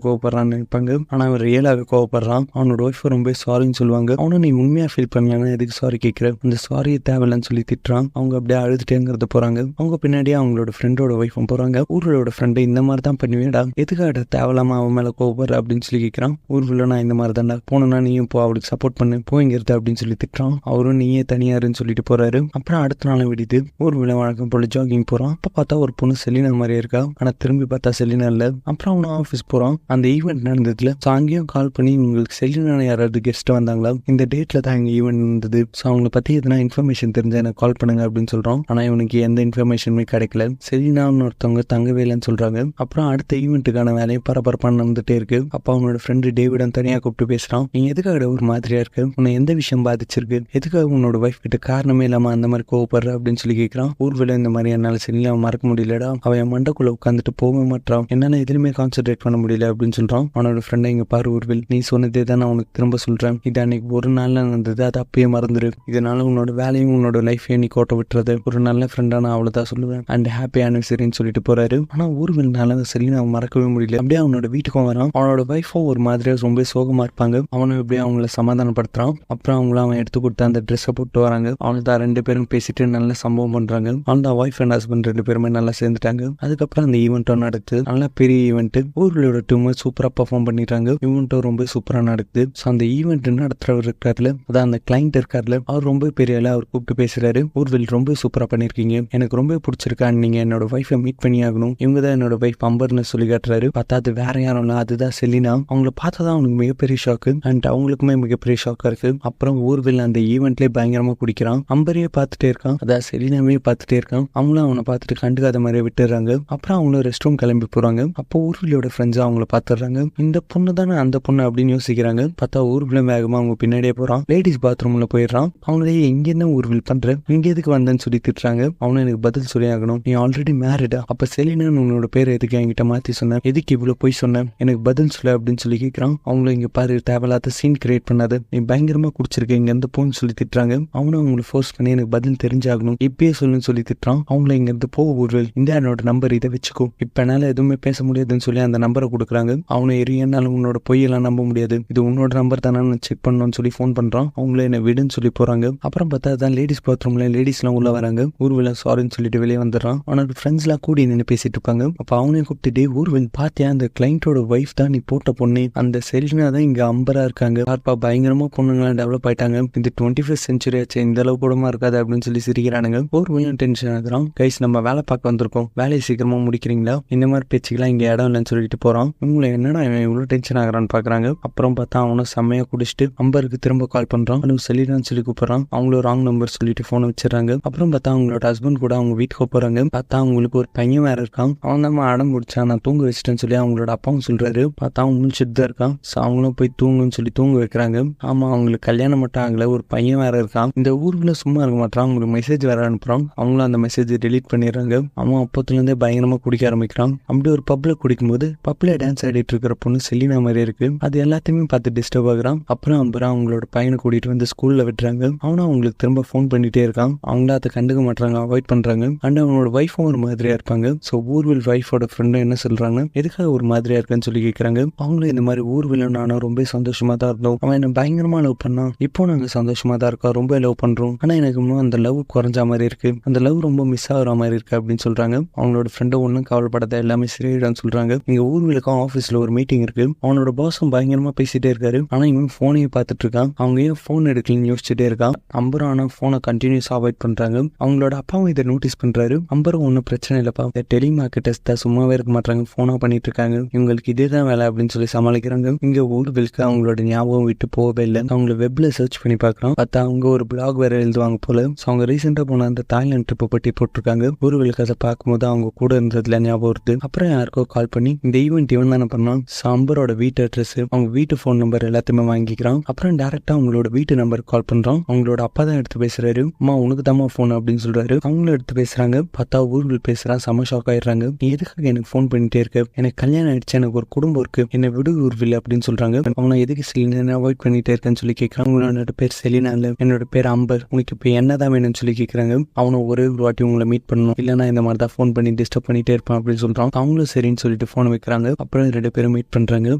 கோவப்படுறான்னு நினைப்பாங்க. ஆனால் அவன் ரியலாக கோவப்படுறான். அவனோட ஒய்ஃப் ரொம்ப சாரின்னு சொல்லுவாங்க. அவனும் நீ உண்மையாக ஃபீல் பண்ணலன்னா எதுக்கு சாரி கேட்குற, அந்த சாரியை தேவையில்லைன்னு சொல்லி திட்டுறான். அவங்க அப்படியே அழுதுட்டேங்கிறது போகிறாங்க. அவங்க பின்னாடியே அவங்களோட ஃப்ரெண்டோட ஒய்ஃபும் போகிறாங்க. ஊர்களோட ஃப்ரெண்டு இந்த மாதிரி தான் பண்ணுவேடா, எதுக்காக தேவையில்லாம அவன் மேலே கோவப்படுற அப்படின்னு சொல்லி கேட்குறான். ஊர்ல நான் இந்த மாதிரி தான்டா, போனா நீயும் போ, அவளுக்கு சப்போர்ட் பண்ணு, போய்ங்கிறது அப்படின்னு சொல்லி திட்டுறான். அவரும் நீயே தனியாருன்னு சொல்லிட்டு போறாரு. அப்புறம் அடுத்த நாள் விடுது. ஊர்ல வழக்கம் போல ஜாகிங் போறான். அப்ப பார்த்தா ஒரு பொண்ணு செலினா மாதிரியே இருக்கா. ஆனா திரும்பி பார்த்தா செலினா இல்ல. அப்புறம் அவனும் ஆஃபீஸ் போறான். அந்த ஈவெண்ட் நடந்ததுல அங்கேயும் கால் பண்ணி உங்களுக்கு செலினா யாராவது கெஸ்ட் வந்தாங்களா, இந்த டேட்ல தான் எங்க ஈவெண்ட் இருந்தது, ஸோ அவங்களை பத்தி எதனா இன்ஃபர்மேஷன் தெரிஞ்சா எனக்கு கால் பண்ணுங்க அப்படின்னு சொல்றான். ஆனா இவனுக்கு எந்த இன்ஃபர்மேஷனுமே கிடைக்கல. செலினான்னு ஒருத்தவங்க தங்கவே இல்லைன்னு சொல்றாங்க. அப்புறம் அடுத்த ஈவெண்ட்டுக்கான வேலையை பரபரப்பா நடந்துட்டே இருக்கு. அப்ப அவனோட ஃப்ரெண்டு டேவிடன் தனியா கூப்பிட்டு பேசுறான். நீ எதுக்காக ஒரு மாதிரியா இருக்கு, உன்னை எந்த விஷயம் பாதிச்சிருக்கு, எதுக்காக உன்னோட ஒய்ஃப் கிட்ட காரணமே இல்லாம அந்த மாதிரி கோவப்படுற அப்படின்னு சொல்லி கேட்கிறான். ஊர்வல இந்த மாதிரி என்னால சரியில்லை மறக்க முடியலடா, அவன் என் மண்டக்குள்ள உட்காந்துட்டு போக மாட்டான், என்னால எதுலையுமே கான்சென்ட்ரேட் பண்ண முடியல அப்படின்னு சொல்றான். அவனோட ஃப்ரெண்டை இங்க பாரு ஊர்வில், நீ சொன்னதே தான் நான் உனக்கு திரும்ப சொல்றேன். இது அன்னைக்கு ஒரு நாள்ல நடந்தது, அது அப்பயே மறந்துரு. இதனால உன்னோட வேலையும் உன்னோட லைஃபையும் நீ கோட்ட விட்டுறது. ஒரு நல்ல ஃப்ரெண்டா நான் அவ்வளவுதான் சொல்லுவேன். அண்ட் ஹாப்பி ஆனிவர்சரின்னு சொல்லிட்டு போறாரு. ஆனா ஊர்வில்னால சரி நான் மறக்கவே முடியல. அப்படியே அவனோட வீட்டுக்கும் வரான். அவனோட வைஃபும் ஒரு மாதிரியா ரொம்ப சோகமா இருப்பாங்க. அவனும் எப்படியும் அவங்கள சமாதானப்படுத்துறான். அப்புறம் அவங்கள அவன் எடுத்து கொடுத்த அந்த ட்ரெஸ்ஸை போட்டு வராங்க. அவனு தான் 2 பேரும் பேசிட்டு நல்ல சம்பவம் பண்றாங்க. அவன் தான் ஒய்ஃப் அண்ட் ஹஸ்பண்ட் 2 பேருமே நல்லா சேர்ந்துட்டாங்க. அதுக்கப்புறம் அந்த ஈவெண்ட்டும் நடக்குது. நல்லா பெரிய ஈவெண்ட். ஊர்களோட டீம் சூப்பரா பெர்ஃபார்ம் பண்ணிட்டாங்க. ஈவெண்ட்டும் ரொம்ப சூப்பரா நடக்குது. ஸோ அந்த ஈவெண்ட் நடத்துறவர் இருக்காருல, அதான் அந்த கிளைண்ட் இருக்காருல, அவர் ரொம்ப பெரிய அவர் கூப்பிட்டு பேசுறாரு. ஊர்வில் ரொம்ப சூப்பரா பண்ணிருக்கீங்க, எனக்கு ரொம்ப பிடிச்சிருக்கா, நீங்க என்னோட ஒய்ஃபை மீட் பண்ணி ஆகணும், இவங்க தான் என்னோட ஒய்ஃப் அம்பர்னு சொல்லி காட்டுறாரு. பார்த்தா அது வேற யாரும் இல்ல, அதுதான் செலினா. அவங்கள பார்த்தா அவனுக்கு மிகப்பெரிய ஷாக்கு அண்ட் அவங்களுக்குமே மிகப்பெரிய ஷாக்கா இருக்கு. அப்புறம் ஊர்வில் அந்த ஈவெண்ட்லேயே பயங்கரமா குடிக்கிறான். அம்பரையே பார்த்துட்டே இருக்கான், அதான் செலினாவே பார்த்துட்டே இருக்கான். அவங்களும் அவனை பார்த்துட்டு கண்டுக்காத மாதிரியே விட்டுறாங்க. அப்புறம் அவங்களும் ரெஸ்ட் ரூம் கிளம்பி போறாங்க. அப்போ ஊர்விலோட ஃப்ரெண்ட்ஸா அவங்கள பார்த்துடுறாங்க. இந்த பொண்ணு தானே அந்த பொண்ணு அப்படின்னு யோசிக்கிறாங்க. பார்த்தா ஊர்வில வேகமா அவங்க பின்னாடியே போறான். லேடிஸ் பாத்ரூம்ல போயிடுறான். அவங்களே எங்க என்ன ஊர்வில் பண்ற, இங்க எதுக்கு வந்தேன்னு சொல்லி திட்டுறாங்க. அவனும் எனக்கு பதில் சொல்லி ஆகணும், நீ ஆல்ரெடி மேரிடா, அப்ப செலினா உன்னோட பேர் எதுக்கு என்கிட்ட மாத்தி சொன்ன, எதுக்கு இவ்வளவு போய் சொன்ன, எனக்கு பதில் சொல்ல அப்படின்னு சொல்லி கேட்கிறான். அவங்களும் இங்க பாரு தேவையில்லாத சீன் கிரியேட் பண்ணாது, நீ பயங்கரமா குடிச்சிருக்க, இங்க இருந்து போன்னு சொல்லி திட்டுறாங்க. அவனும் அவங்களை ஃபோர்ஸ் பண்ணி எனக்கு பதில் தெரிஞ்சாகணும், இப்பயே சொல்லுன்னு சொல்லி திட்டுறான். அவங்கள இங்க இருந்து போக ஊர்வல், இந்த என்னோட நம்பர், இதை வச்சுக்கோ, இப்ப என்னால எதுவுமே பேச முடியாதுன்னு சொல்லி அந்த நம்பரை கொடுக்குறாங்க. அவனை என்னால உன்னோட பொய்யெல்லாம் நம்ப முடியாது, இது உன்னோட நம்பர் தானே செக் பண்ணணும்னு சொல்லி ஃபோன் பண்றான். அவங்கள என்ன விடுன்னு சொல்லி போறாங்க. அப்புறம் பார்த்தா தான் லேடிஸ் பாத்ரூம்ல லேடிஸ் எல்லாம் உள்ள வராங்க. ஊர்வல சாரின்னு சொல்லிட்டு வெளியே வந்துடுறான். அவனோட ஃப்ரெண்ட்ஸ் எல்லாம் கூடி நின்று பேசிட்டு இருப்பாங்க. அப்ப அவனையும் கூப்பிட்டு ஊர்வல் பாத்தியா, அந்த கிளைண்டோட ஒய்ஃப் தான் நீ போட்ட பொண்ணு, அந்த செலினா தான் இங்க அம்பரா இருக்காங்க, பார்ப்பா பயங்கரமா பொண்ணுங்களாம் டெவலப் ஆயிட்டாங்க, இது 21st சென்ச்சுரி ஆச்சு, இந்த அளவு கூடமா இருக்காது அப்படின்னு சொல்லி சிரிக்கிறானுங்க. ஊர்வலும் டென்ஷன் ஆகுறான். கைஸ் நம்ம வேலை பார்க்க வந்திருக்கோம், வேலையை சீக்கிரமா முடிக்கிறீங்களா, இந்த மாதிரி பேச்சுக்கெல்லாம் இங்க இடம் இல்லைன்னு சொல்லிட்டு போறான். இவங்களை என்னடா இவன் இவ்வளவு டென்ஷன் ஆகுறான்னு பாக்குறாங்க. அப்புறம் பார்த்தா அவனும் செம்மையா குடிச்சிட்டு அம்பருக்கு திரும்ப கால் பண்றான். அவனுக்கு செலினான்னு சொல்லி கூப்பிடுறான். அவங்களும் ராங் நம்பர் சொல்லிட்டு போனை வச்சிடறாங்க. அப்புறம் பார்த்தா அவங்களோட ஹஸ்பண்ட் கூட அவங்க வீட்டுக்கு போறாங்க. பார்த்தா அவங்களுக்கு ஒரு பையன் வேற இருக்கான். அவன் தான் அடம் முடிச்சா நான் தூங்க வச்சிட்டேன்னு சொல்லி அவங்களோட அப்பாவும் சொல்றாரு. பார்த்தா அவங்க முடிச்சுட்டு தான் இருக்கான். அவங்களும் போய் தூங்குன்னு சொல்லி தூங்க வைக்கிறாங்க. ஆமா அவங்களுக்கு கல்யாணம் மட்டும் ஆகல, ஒரு பையன் வேற இருக்கான். இந்த ஊருக்குள்ள சும்மா இருக்க மாட்டான், அவங்களுக்கு மெசேஜ் வேற அனுப்புறான். அவங்களும் அந்த மெசேஜ் டெலீட் பண்ணிடுறாங்க. அவன் அப்பத்துல இருந்தே பயங்கரமா குடிக்க ஆரம்பிக்கிறான். அப்படி ஒரு பப்ல குடிக்கும்போது பப்ல டான்ஸ் ஆடிட்டு இருக்கிற பொண்ணு செலினா மாதிரி இருக்கு. அது எல்லாத்தையுமே பார்த்து டிஸ்டர்ப் ஆகுறான். அப்புறம் அவங்களோட பையனை கூட்டிட்டு வந்து ஸ்கூல்ல விட்டுறாங்க. அவனும் அவங்களுக்கு திரும்ப ஃபோன் பண்ணிட்டே இருக்கான். அவங்கள அதை கண்டுக்க மாட்டாங்க, அவாய்ட் பண்றாங்க. அண்ட் அவனோட ஒய்ஃபும் ஒரு மாதிரியா இருப்பாங்க. ஸோ ஊர்வில் ஒய்ஃபோட ஃப்ரெண்டும் என்ன சொல்றாங்க, எதுக்காக ஒரு மாதிரியா இருக்குன்னு சொல்லி கேட்கறாங்க. அவங்களும் இந்த மாதிரி ஊர்வில் நானும் ரொம்ப சந்தோஷமா தான் இருந்தோம், அவன் என்ன பயங்கரமா லவ் பண்ணான், இப்போ நாங்க சந்தோஷமா தான் இருக்கோம், ரொம்ப லவ் பண்றோம், ஆனா எனக்கு இன்னும் அந்த லவ் குறைஞ்ச மாதிரி இருக்கு, அந்த லவ் ரொம்ப மிஸ் ஆகுற மாதிரி இருக்கு அப்படின்னு சொல்றாங்க. அவங்களோட ஃப்ரெண்டும் ஒன்றும் கவலைப்படாத, எல்லாமே சரியாயிடான்னு சொல்றாங்க. இங்க ஊர்விலுக்கும் ஆஃபீஸ்ல ஒரு மீட்டிங் இருக்கு. அவனோட பாஸும் பயங்கரமா பேசிட்டே இருக்காரு. ஆனா இவன் போனையே பார்த்துட்டு இருக்கான். அவங்க ஏன் போன் எடுக்கலன்னு யோசிச்சுட்டே இருக்கான். அம்பரும் ஆனா போனை கண்டினியூஸ் அவாய்ட் பண்றாங்க. அவங்களோட அப்பாவும் இதை நோட்டீஸ் பண்றாரு. அம்பரும் ஒன்னும் பிரச்சனை இல்லப்பா, டெலிமார்க்கெட்டர்ஸ் தான் சும்மாவே இருக்க மாட்டாங்க, போனா பண்ணிட்டு இருக்காங்க, இவங்களுக்கு இதேதான் வேலை அப்படின்னு சொல்லி சமாளிக்கிறாங்க. இங்க ஊர்விலுக்கு அவங்களோட ஞாபகம் விட்டு போகவே இல்லை. அவங்கள வெப்ல சர்ச் பண்ணி பாக்குறான். பார்த்தா அவங்க ஒரு பிளாக் வேற எழுதுவாங்க போல. அவங்க ரீசெண்டா போன அந்த தாய்லாந்து ட்ரிப்பை பற்றி போட்டிருக்காங்க. ஊர்விலுக்கு அதை பார்க்கும்போது அவங்க கூட இருந்ததுல ஞாபகம் வருது. அப்புறம் யாருக்கோ கால் பண்ணி இந்த ஈவெண்ட் இவன் தானே பண்ணான். அம்பரோட வீட்டு அட்ரஸ், அவங்க வீட்டு போன் நம்பர் எல்லாத்தையுமே வாங்கிக்கிறான். அப்புறம் டைரக்டா அவங்களோட வீட்டு நம்பர் கால் பண்றான். அவங்களோட அப்பா தான் எடுத்து பேசுறாரு. அம்மா உனக்கு தாமா போன் அப்படின்னு சொல்றாரு. அவங்களும் எடுத்து பேசுறாங்க. பார்த்தா ஊர்கள் பேசுறான். செம ஷாக் ஆயிடுறாங்க. நீ எதுக்காக எனக்கு போன் பண்ணிட்டே இருக்க, எனக்கு கல்யாணம் ஆயிடுச்சு, எனக்கு ஒரு குடும்பம் இருக்கு, என்னை விடு ஊர்வில் அப்படின்னு சொல்றாங்க. அவனை எதுக்கு செலினா அவாய்ட் பண்ணிட்டே இருக்கேன்னு சொல்லி கேட்கறாங்க. உங்களோட பேர் செலினா இல்ல, என்னோட பேர் அம்பர், உனக்கு இப்ப என்னதான் வேணும்னு சொல்லி கேட்கறாங்க. அவனை ஒரே ஒரு வாட்டி உங்களை மீட் பண்ணணும், இல்லைன்னா இந்த மாதிரி தான் போன் பண்ணி டிஸ்டர்ப் பண்ணிட்டே இருப்பான் அப்படின்னு அப்படின்னு சொல்றான். அவங்களும் சரின்னு சொல்லிட்டு போன் வைக்கிறாங்க. அப்புறம் 2 பேரும் மீட் பண்றாங்க.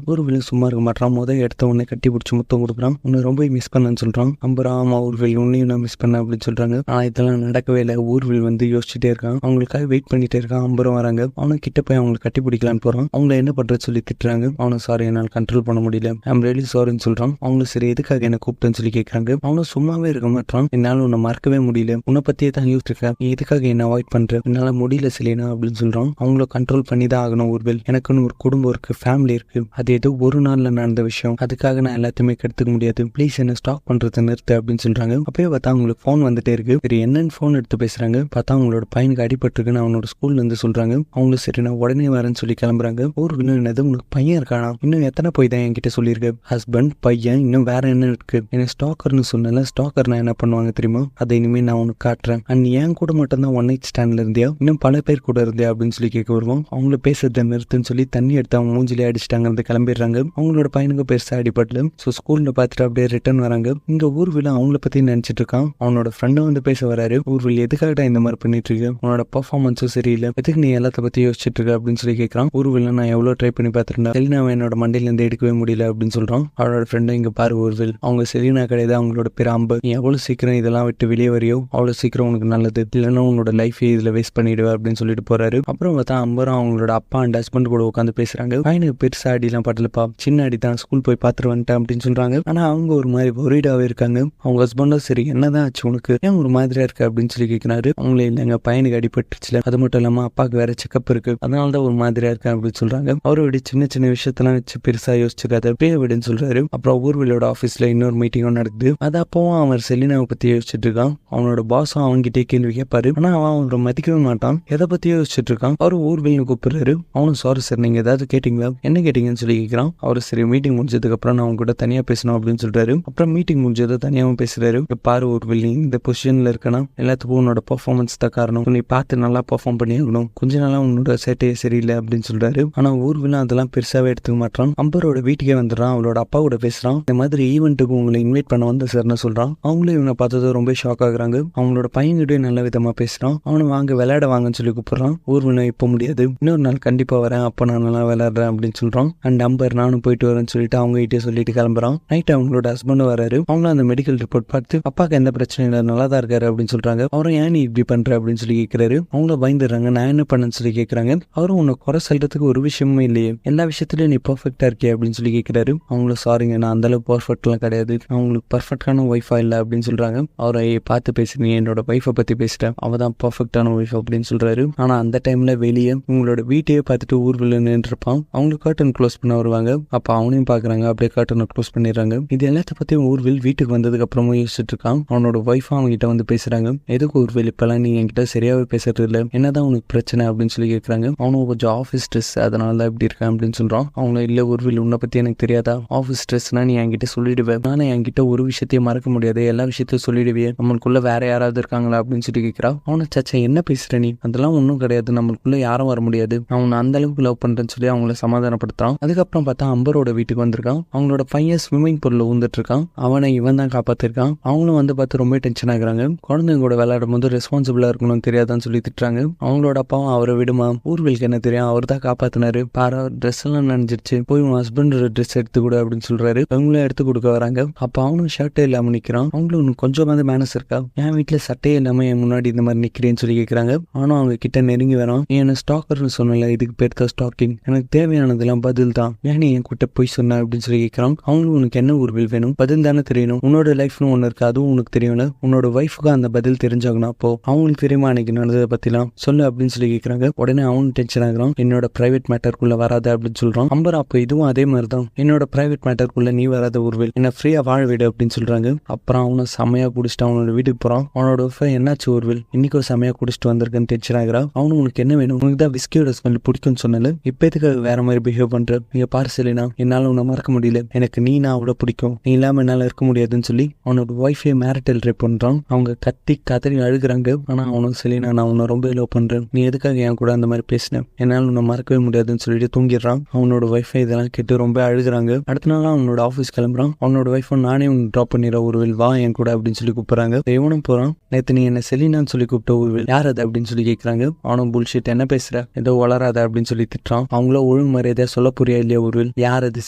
ஊர்வில் சும்மா இருக்க மாட்டான். எடுத்த உடனே கட்டி பிடிச்சி முத்தம் கொடுக்குறான். உன்னை ரொம்ப மிஸ் பண்ணன்னு சொல்றான். அப்புறம் ஆமா ஊர்வில் உன்னையும் நான் மிஸ் பண்ண அப்படின்னு சொல்றாங்க. ஆனா இதெல்லாம் நடக்கவே இல்லை. ஊர்வில் யோசிச்சுட்டே இருக்கான். அவங்களுக்காக வெயிட் பண்ணிட்டே இருக்கான். அம்பரம் வராங்க. அவனும் கிட்ட போய் அவங்களை கட்டி பிடிக்கலான்னு போறான். அவங்கள என்ன பண்றது சொல்லி திட்டுறாங்க. அவனும் சாரி என்னால் கண்ட்ரோல் பண்ண முடியல, ஐம் ரியலி சாரின்னு சொல்றான். அவங்களும் சரி எதுக்காக என்ன கூப்பிட்டேன்னு சொல்லி கேட்கறாங்க. அவனும் சும்மாவே இருக்க மாட்டான். என்னால உன்னை மறக்கவே முடியல, உன்னை பத்தியே தான் யூஸ் இருக்கேன், நீ எதுக்காக என்ன அவாய்ட் பண்ற, என்னால முடியல சிலேனா அப்படின்னு சொல்றான். அவங்கள கண்ட்ரோல் பண்ணி தான் ஆகணும் ஊர்வில், எனக்குன்னு ஒரு குடும்பம் இருக்கு, ஃபேமிலி இருக்கு, அது ஏதோ ஒரு நாள்ல நடந்த விஷயம், அதுக்காக நான் எல்லாத்தையுமே கெடுத்துக்க முடியாது, ப்ளீஸ் என்ன ஸ்டாப் பண்றதை நிறுத்து அப்படின்னு சொல்றாங்க. அப்பயே பார்த்தா அவங்களுக்கு போன் வந்துட்டே இருக்கு. சரி என்னன்னு போன் எடுத்து பேசுறாங்க. பார்த்தா அவங்களோட பையனுக்கு அடிபட்டுருக்குன்னு அவனோட ஸ்கூல்ல இருந்து சொல்றாங்க. அவங்களும் சரி நான் உடனே வரேன்னு சொல்லி கிளம்புறாங்க. ஊருக்கு என்னது உனக்கு பையன் இருக்கானா, இன்னும் எத்தனை போய் தான் என்கிட்ட சொல்லியிருக்கு, ஹஸ்பண்ட் பையன் இன்னும் வேற என்ன இருக்கு, என்ன ஸ்டாக்கர்னு சொன்னல, ஸ்டாக்கர் நான் என்ன பண்ணுவாங்க தெரியுமா, அதை இனிமே நான் உனக்கு காட்டுறேன், அண்ட் என் கூட மட்டும் தான் 1 night ஸ்டாண்ட்ல இருந்தியா, இன்னும் பல பேர் கூட இருந்தியா அப்படின்னு சொல்லி கேட்க வருவோம். அவங்கள பேசுறதை நிறுத்துன்னு சொல்லி தண்ணி எடுத்து அவங்க மூஞ்சிலே அடிச்சுட்டாங்க. கிளம்பிடுறாங்க. அவங்களோட பையனுக்கு பெருசா அடிபடல. ஸோ ஸ்கூல்ல பார்த்துட்டு அப்படியே ரிட்டர்ன் வராங்க. இங்க ஊர்வில் அவங்கள பத்தி நினைச்சிட்டு இருக்கான். அவனோட ஃப்ரெண்டும் வந்து பேச வராரு. ஊர்வில் எதுக்காக இந்த மாதிரி பண்ணிட்டு இருக்கு, உன்னோட பெர்ஃபார்மன்ஸும் சரியில்லை, எதுக்கு நீ எல்லாத்த பத்தி யோசிச்சுட்டு இருக்க அப்படின்னு சொல்லி கேட்கறான். ஊர்வில் நான் எவ்வளவு ட்ரை பண்ணி பார்த்துருந்தேன், செலினாவை என்னோட மண்டையில இருந்து எடுக்கவே முடியல அப்படின்னு சொல்றான். அவனோட ஃப்ரெண்டும் இங்க பாரு ஊர்வில், அவங்க செலினா கிடையாது, அவங்களோட பேர் அம்பு, நீ எவ்வளவு சீக்கிரம் இதெல்லாம் விட்டு வெளியே வரையோ அவ்வளவு சீக்கிரம் உனக்கு நல்லது, இல்லைன்னா உன்னோட லைஃபே இதுல வேஸ்ட் பண்ணிடுவேன் அப்படின்னு சொல்லிட்டு போறாரு. அப்புறம் பார்த்தா அம்பரும் அவங்களோட அப்பா அண்ட் ஹஸ்பண்ட் கூட உட்காந்து பேசுறாங்க. பையனுக்கு பெருசா அடிலாம் பட்டலப்பா, சின்ன அடி தான், ஸ்கூல் போய் பாத்துட்டு வந்துட்டேன் அப்படின்னு சொல்றாங்க. ஆனா அவங்க ஒரு மாதிரி ஒரீடாவே இருக்காங்க. அவங்க ஹஸ்பண்டும் சரி என்னதான் ஆச்சு உனக்கு, ஏன் ஒரு மாதிரியா இருக்கு அப்படின்னு சொல்லி கேட்கிறாரு. அவங்களே இல்லைங்க பையனுக்கு அடிபட்டுச்சுல, அது மட்டும் இல்லாம அப்பாவுக்கு வேற செக்அப் இருக்கு, அதனாலதான் ஒரு மாதிரியா இருக்கு அப்படின்னு சொல்றாங்க. அவரோட சின்ன சின்ன விஷயத்தெல்லாம் வச்சு பெருசா யோசிச்சுக்காத, பே விடுன்னு சொல்றாரு. அப்புறம் ஊர்வலோட ஆபீஸ்ல இன்னொரு மீட்டிங்கும் நடக்குது. அது அப்பவும் அவன் செலினாவை பத்தி யோசிச்சுட்டு இருக்கான். அவனோட பாஸும் அவன்கிட்டே கேள்வி கேட்பாரு. ஆனா அவன் அவரை மதிக்கவே மாட்டான், எதை பத்தி யோசிச்சுட்டு இருக்கான். அவரு ஊர்வல்னு கூப்பிடுறாரு. அவனும் சாரி சார் நீங்க ஏதாவது கேட்டீங்களா, என்ன கேட்டீங்கன்னு சொல்லி கேட்கிறான். அவரு சரி மீட்டிங் முடிஞ்சதுக்கு அப்புறம் நான் அவங்க கூட தனியா பேசணும் அப்படின்னு சொல்றாரு. அப்புறம் மீட்டிங் முடிஞ்சதை தனியாவும் பேசுறாரு. பாரு ஊர்வல், நீ இந்த பொசிஷன்ல இருக்கனா எல்லாத்துக்கும் உன்னோட பெர்ஃபார்மன்ஸ் தான் காரணம், நீ பார்த்து நல்லா பெர்ஃபார்ம் பண்ணி ஆகணும், கொஞ்ச நாளா உன்னோட சேட்டையே சரியில்லை அப்படின்னு சொல்றாரு. ஆனா ஊர்வல் அதெல்லாம் பெருசாவே எடுத்துக்க மாட்டான். அம்பரோட வீட்டுக்கே வந்துடுறான். அவளோட அப்பா கூட பேசுறான். இந்த மாதிரி ஈவெண்ட்டுக்கு உங்களை இன்வைட் பண்ண வந்த சார்னு சொல்றான். அவங்களும் இவனை பார்த்தது ரொம்ப ஷாக் ஆகுறாங்க. அவங்களோட பையன்கிட்டே நல்ல விதமா பேசுறான். அவனை வாங்க விளையாட வாங்கன்னு சொல்லி கூப்பிடுறான். ஊர்வனை இப்ப முடியாது, இன்னொரு நாள் கண்டிப்பா வரேன், அப்ப நான் நல்லா விளையாடுறேன் அப்படின்னு சொல்றான். அண்ட் அம்பர் நானும் போயிட்டு வரேன்னு சொல்லிட்டு அவங்க கிட்டே சொல்லிட்டு கிளம்புறான். நைட் அவங்களோட ஹஸ்பண்டும் வராரு. அவங்களும் அந்த மெடிக்கல் ரிப்போர்ட் பார்த்து அப்பாக்கு எந்த பிரச்சனையும் இல்லை, நல்லா தான் இருக்காரு அப்படின்னு சொல்றாங்க. அவரும் ஏன் நீ இப்படி பண்ற அப்படின்னு சொல்லி கேட்கிறாரு. அவங்களும் பயந்துடுறாங்க. நான் என்ன பண்ணேன்னு சொல்லி கேட்கறாங்க. அவரும் உன்னை குறை சொல்றதுக்கு ஒரு விஷயமும் இல்லையே, எல்லா விஷயத்திலயும் நீ பர்ஃபெக்டா இருக்கிய அப்படின்னு சொல்லி கேட்கிறாரு. அவங்களும் சாரிங்க நான் அந்த அளவுக்கு பர்ஃபெக்ட் எல்லாம் கிடையாது, அவங்களுக்கு பர்ஃபெக்டான ஒய்ஃபா இல்ல அப்படின்னு சொல்றாங்க. அவரை பார்த்து பேசுறீங்க, என்னோட ஒய்ஃபை பத்தி பேசுறேன், அவதான் பர்ஃபெக்டான ஒய்ஃப் அப்படின்னு சொல்றாரு. ஆனா அந்த டைம்ல வெளியே உங்களோட வீட்டையே பார்த்துட்டு ஊர்வல நின்று இருப்பான். அவங்களுக்கு கர்டன் க்ளோஸ் பண்ண வருவாங்க. அப்ப அவனையும் பாக்குறாங்க. அப்படியே கர்டனை க்ளோஸ் பண்ணிடுறாங்க. இது எல்லாத்த பத்தியும் ஊர்வில் வீட்டுக்கு வந்ததுக்கு அப்புறமும் யோசிச்சுட்டு இருக்கான். அவனோட ஒய்ஃபா அவங்க கிட்ட வந்து பேசுறாங்க. எதுக்கு ஊர்வில் இப்பெல்லாம் நீ என்கிட்ட சரியாவே பேசுறது இல்ல, என்னதான் உனக்கு பிரச்சனை அப்படின்னு சொல்லி கேட்கறாங்க. அவனும் கொஞ்சம் ஆஃபீஸ் ஸ்ட்ரெஸ், அதனால இப்படி இருக்கான் அப்படின்னு சொல்றான். அவங்க இல்ல ஊர்வில் உன்னை பத்தி எனக்கு தெரியாதா, ஆஃபீஸ் ஸ்ட்ரெஸ்னா நீ என்கிட்ட சொல்லிடுவேன், நானே என்கிட்ட ஒரு விஷயத்தையும் மறக்க முடியாது, எல்லா விஷயத்தையும் சொல்லிடுவே, நம்மளுக்குள்ள வேற யாராவது இருக்காங்களா அப்படின்னு சொல்லி கேட்கிறா. அவனை சச்சா என்ன பேசுற நீ, அதெல்லாம் ஒன்றும் கிடையாது, நம்மளுக்குள்ள யாரும் வர முடியாது, அவனை அந்த அளவுக்கு லவ் பண்றேன்னு சொல்லி அவங்கள சமாதானப்படுத்துறான். அதுக்கப்புறம் பார்த்தா அம்பரோட வீட்டுக்கு வந்திருக்கான். அவங்களோட பையன் ஸ்விம்மிங் பூல்ல ஊந்துட்டு இருக்கான். அவனை இவன் தான் காப்பாத்திருக்கான். அவங்களும் வந்து பார்த்து ரொம்ப டென்ஷன் ஆகுறாங்க. குழந்தைங்க கூட விளையாடும் போது ரெஸ்பான்சிபிளா இருக்கணும் தெரியாதான்னு சொல்லி திட்டுறாங்க. அவங்களோட அப்பாவும் அவரை விடுமா, ஊர்வலுக்கு என்ன தெரியும், அவர் தான் காப்பாத்தினாரு, பாரா ட்ரெஸ் எல்லாம் நினைஞ்சிருச்சு, போய் உன் ஹஸ்பண்டோட ட்ரெஸ் எடுத்து கொடு அப்படின்னு சொல்றாரு. அவங்களும் எடுத்து கொடுக்க வராங்க. அப்ப அவனும் ஷர்ட்டே இல்லாம நிக்கிறான். அவங்களும் உனக்கு கொஞ்சமாவது மேனஸ் இருக்கா, என் வீட்டுல சட்டையே இல்லாம என் முன்னாடி இந்த மாதிரி நிக்கிறேன்னு சொல்லி கேட்கறாங்க. ஆனா அவங்க கிட்ட நெருங்கி வரான். நீ என்ன ஸ்டாக்கர்னு சொன்னல, இதுக்கு பேர் தான் ஸ்டாக்கிங், எனக்கு தேவையானதெல்லாம் பதில் தான், ஏன் நீ என் கிட்ட போய் சொன்ன அப்படின்னு சொல்லி கேட்கறான். அவங்களும் உனக்கு என்ன ஊர்வில் வேணும், பதில் தானே தெரியணும், உன்னோட லைஃப்னு ஒண்ணு இருக்கு, அதுவும் உனக்கு தெரியும்ல, உன்னோட ஒய்ஃபுக்கு அந்த பதில் தெரிஞ்சாகணும், அப்போ அவங்களுக்கு தெரியுமா அன்னைக்கு நடந்ததை பத்திலாம் சொல்லு அப்படின்னு சொல்லி கேட்கறாங்க. உடனே அவனும் டென்ஷன் ஆகுறான். என்னோட பிரைவேட் மேட்டருக்குள்ள வராத அப்படின்னு சொல்றான். அம்பர் அப்ப இதுவும் அதே மாதிரிதான், என்னோட பிரைவேட் மேட்டருக்குள்ள நீ வராத ஊர்வில், என்ன ஃப்ரீயா வாழ விடு அப்படின்னு சொல்றாங்க. அப்புறம் அவனை செமையா குடிச்சிட்டு அவனோட வீட்டுக்கு போறான். அவனோட என்னாச்சு ஊர்வில், இன்னைக்கும் செமையா குடிச்சிட்டு வந்திருக்கேன்னு டென்ஷன் ஆகுறான். அவனும் உனக்கு என்ன வேணும், உனக்கு தான் விஸ்கியோட ஸ்மெல் பிடிக்கும்னு சொன்னல, இப்ப எதுக்கு வேற மாதிரி பிஹேவ் பண்ற, நீங்க பாரு செலினா, என்னால உன்னை மறக்க முடியல, எனக்கு நீ நான் அவ்வளவு பிடிக்கும், நீ இல்லாம என்னால இருக்க முடியாதுன்னு சொல்லி அவனோட ஒய்ஃபே மேரிட்டல் ரேப் பண்றான். அவங்க கத்தி கதறி அழுகுறாங்க. ஆனா அவனும் செலினா நான் உன்னை ரொம்ப லவ் பண்றேன், நீ எதுக்காக என் கூட அந்த மாதிரி பேசினேன், என்னால உன்னை மறக்கவே முடியாதுன்னு சொல்லிட்டு தூங்கிடுறான். அவனோட ஒய்ஃபை இதெல்லாம் கேட்டு ரொம்ப அழுகுறாங்க. அடுத்த நாள் அவனோட ஆஃபீஸ் கிளம்புறான். அவனோட ஒய்ஃபும் நானே ட்ராப் பண்ணிடுற ஊர்வில் வா என் கூட அப்படின்னு சொல்லி கூப்பிடுறாங்க. இவனும் போறான். நேத்து நீ என்ன செலினான்னு சொல்லி கூப்பிட்ட ஊர்வில் யார் அது அப்படின்னு சொல்லி கேட்கறாங்க. அவனும் புல்ஷிட் என்ன பேசுற, பேசுற, ஏதோ வளராத அப்படின்னு சொல்லி திட்டுறான். அவங்கள ஒழுங்கு மரியாதையா சொல்ல புரியா இல்லையா ஊர்வில், யார் அது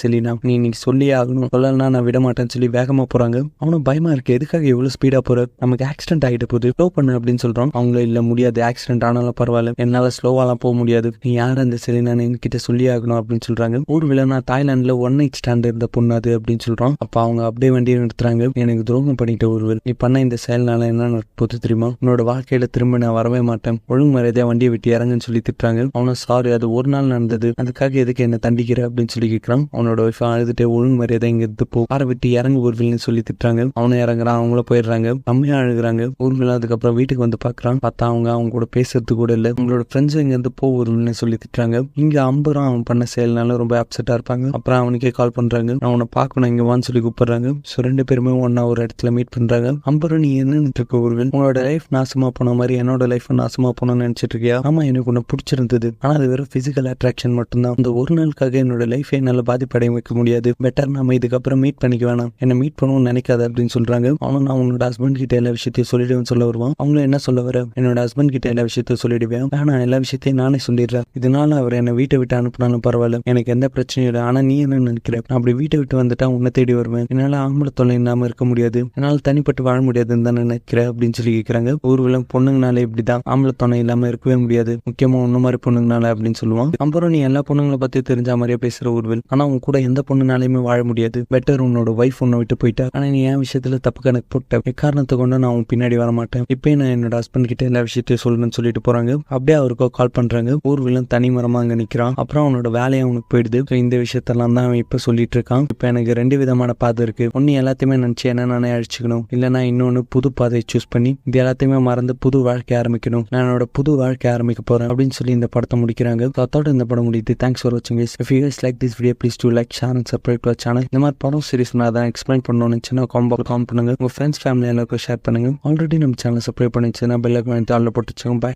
செலினா, நீ இன்னைக்கு சொல்லியே ஆகணும், சொல்லலன்னா நான் விட மாட்டேன்னு சொல்லி வேகமா போறாங்க. அவனும் பயமா இருக்கு, எதுக்காக எவ்வளவு ஸ்பீடா போற, நமக்கு ஆக்சிடென்ட் ஆகிட்ட போகுது, ஸ்லோ பண்ணு அப்படின்னு சொல்றான். அவங்கள இல்ல முடியாது, ஆக்சிடென்ட் ஆனாலும் பரவாயில்ல, என்னால ஸ்லோவாலாம் போக முடியாது, நீ யார் அந்த செலினா என்கிட்ட சொல்லி ஆகணும் அப்படின்னு சொல்றாங்க. ஊர்வில் நான் தாய்லாந்துல 1 night stand இருந்த பொண்ணு அது அப்படின்னு சொல்றான். அப்ப அவங்க அப்படியே வண்டியை நிறுத்துறாங்க. எனக்கு துரோகம் பண்ணிட்ட ஊர்வில், நீ பண்ண இந்த செயல்னால என்ன நடப்போது தெரியுமா, உன்னோட வாழ்க்கையில திரும்ப நான் வரவே மாட்டேன், ஒழுங்கு மரியாதையா வண்டியை விட்டு இறங்குன்னு சொல்லி திட்டுறாங்க. அவனும் சாரி, அது ஒரு நாள் நடந்தது, அதுக்காக எதுக்கு என்ன தண்டிக்கிற அப்படின்னு சொல்லி கேட்கறான். அவனோட ஒய்ஃப் அழுதுட்டு ஒழுங்கு மரியாதை இங்க இருந்து போ, காரை விட்டு இறங்கு ஊர்வில்னு சொல்லி திட்டுறாங்க. அவனும் இறங்குறான், அவங்கள போயிடுறாங்க. அம்மையா அழுகுறாங்க. ஊர்வில் அதுக்கப்புறம் வீட்டுக்கு வந்து பாக்குறான். பார்த்தா அவங்க கூட பேசுறது கூட இல்ல. உங்களோட ஃப்ரெண்ட்ஸ் இங்க இருந்து போ ஊர்வில்னு சொல்லி திட்டுறாங்க. இங்க அம்பரும் அவன் பண்ண செயல்னால ரொம்ப அப்செட்டா இருப்பாங்க. அப்புறம் அவனுக்கே கால் பண்றாங்க, அவனை பார்க்கணும் இங்க வான்னு சொல்லி கூப்பிடுறாங்க. ஸோ 2 பேருமே ஒன்னா ஒரு இடத்துல மீட் பண்றாங்க. அம்பரும், நீ என்ன இருக்க ஊர்வில், உங்களோட லைஃப் நாசமா போன மாதிரி என்னோட லைஃப் நாசமா போனோம்னு நினைச்சிட்டு இருக்கியா? ஆமா, எனக்கு உன்னை பிடிச்சிருந்தது, ஆனா அது வெறும் பிசிக்கல் அட்ராக்ஷன் மட்டும்தான். அந்த ஒரு நாளுக்காக என்னோட லைஃபை என்னால பாதிப்படைய வைக்க முடியாது. பெட்டர் நாம இதுக்கப்புறம் மீட் பண்ணிக்க வேணாம், என்ன மீட் பண்ணணும்னு நினைக்காத அப்படின்னு சொல்றாங்க. அவனும் நான் உன்னோட ஹஸ்பண்ட் கிட்ட எல்லா விஷயத்தையும் சொல்லிடுவேன்னு சொல்ல வருவான். அவங்களும் என்ன சொல்ல வர, என்னோட ஹஸ்பண்ட் கிட்ட எல்லா விஷயத்தையும் சொல்லிடுவேன், ஆனா எல்லா விஷயத்தையும் நானே சொல்லிடுறேன், இதனால அவர் என்னை வீட்டை விட்டு அனுப்பினாலும் பரவாயில்ல, எனக்கு எந்த பிரச்சனையும் இல்லை, ஆனா நீ என்ன நினைக்கிற, அப்படி வீட்டை விட்டு வந்துட்டா உன்னை தேடி வருவேன், என்னால ஆம்பளை தொல்லை இல்லாம இருக்க முடியாது, என்னால தனிப்பட்டு வாழ முடியாதுன்னு தான் நினைக்கிறேன் அப்படின்னு சொல்லி கேட்கறாங்க. ஊர்வலம் பொண்ணுங்கனால இப்படிதான், ஆம்பளை தொல்லை இல்லாம இருக்கவே முடியாது, முக்கியமா உன்ன மாதிரி பொண்ணுங்கனால அப்படின்னு சொல்லுவான். அப்புறம் நீ எல்லா பொண்ணுங்களை பத்தி தெரிஞ்ச மாதிரியே பேசுற ஊர்வில், ஆனா உன் கூட எந்த பொண்ணுனாலையுமே வாழ முடியாது, பெட்டர் உன்னோட வைஃப் உன்னை விட்டு போயிட்டா, ஆனா நீ என் விஷயத்துல தப்பு கணக்கு போட்ட, எக்காரணத்தை கொண்டு நான் உன் பின்னாடி வர மாட்டேன், இப்பயே நான் என்னோட ஹஸ்பண்ட் கிட்ட எல்லா விஷயத்தையும் சொல்லுன்னு சொல்லிட்டு போறாங்க. அப்படியே அவருக்கோ கால் பண்றாங்க. ஊர்விலும் தனி மரமா அங்க நிக்கிறான். அப்புறம் அவனோட வேலையை அவனுக்கு போயிடுது. இந்த விஷயத்தெல்லாம் தான் அவன் இப்ப சொல்லிட்டு இருக்கான். இப்ப எனக்கு 2 விதமான பாதை இருக்கு, ஒன்னு எல்லாத்தையுமே நினைச்சு என்ன நானே அழிச்சுக்கணும், இல்லைன்னா இன்னொன்னு புது பாதையை சூஸ் பண்ணி இது எல்லாத்தையுமே மறந்து புது வாழ்க்கை ஆரம்பிக்கணும், நான் என்னோட புது வாழ்க்கை ஆரம்பிக்க போறேன் அப்படின்னு சொல்லி இந்த படத்தை முடிக்கிறாங்க. அதோட இந்த படம் முடியுது. தேங்க்ஸ் ஃபார் வாட்சிங் guys. If you guys like this video, please do like, share and subscribe to our channel. இந்த மாதிரி படம் சீரிஸ் நான் தான் எக்ஸ்பிளைன் பண்ணணும்னு சின்ன காமெண்ட் பண்ணுங்க, உங்க ஃப்ரெண்ட்ஸ் ஃபேமிலி எல்லாருக்கும் ஷேர் பண்ணுங்க. ஆல்ரெடி நம்ம சேனல் சப்ஸ்கிரைப் பண்ணிச்சுன்னா பெல் ஐகான் ஆல்ல போட்டு வச்சுக்கோங்க. பை.